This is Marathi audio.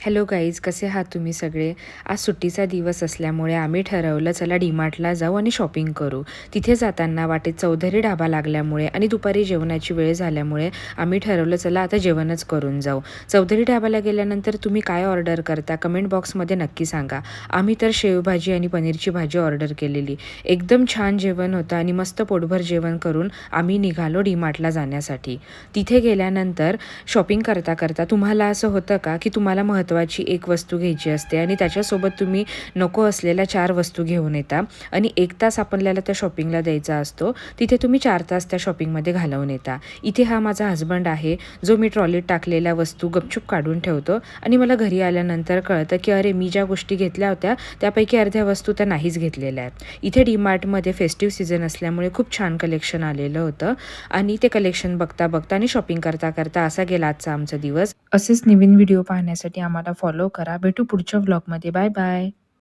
हॅलो गाईज, कसे आहात तुम्ही सगळे? आज सुट्टीचा दिवस असल्यामुळे आम्ही ठरवलं चला डीमार्टला जाऊ आणि शॉपिंग करू. तिथे जाताना वाटेत चौधरी ढाबा लागल्यामुळे आणि दुपारी जेवणाची वेळ झाल्यामुळे आम्ही ठरवलं चला आता जेवणच करून जाऊ. चौधरी ढाबाला गेल्यानंतर तुम्ही काय ऑर्डर करता कमेंट बॉक्समध्ये नक्की सांगा. आम्ही तर शेवभाजी आणि पनीरची भाजी ऑर्डर केलेली. एकदम छान जेवण होतं आणि मस्त पोटभर जेवण करून आम्ही निघालो डीमार्टला जाण्यासाठी. तिथे गेल्यानंतर शॉपिंग करता करता तुम्हाला असं होतं का की तुम्हाला महत्त्वाची एक वस्तू घ्यायची असते आणि त्याच्यासोबत तुम्ही नको असलेल्या 4 वस्तू घेऊन येता आणि 1 तास आपल्याला त्या शॉपिंगला द्यायचा असतो. तिथे तुम्ही 4 तास त्या शॉपिंगमध्ये घालवून येता. इथे हा माझा हसबंड आहे, जो मी ट्रॉलीत टाकलेल्या वस्तू गपचूप काढून ठेवतो आणि मला घरी आल्यानंतर कळतं की अरे, मी ज्या गोष्टी घेतल्या होत्या त्यापैकी अर्ध्या वस्तू तर नाहीच घेतलेल्या आहेत. इथे डीमार्टमध्ये फेस्टिव्ह सीझन असल्यामुळे खूप छान कलेक्शन आलेलं होतं आणि ते कलेक्शन बघता बघता आणि शॉपिंग करता करता असा गेला आजचा आमचा दिवस. असेच नवीन व्हिडिओ पाहण्यासाठी आम्हाला फॉलो करा. भेटू पुढच्या व्लॉगमध्ये. Bye bye.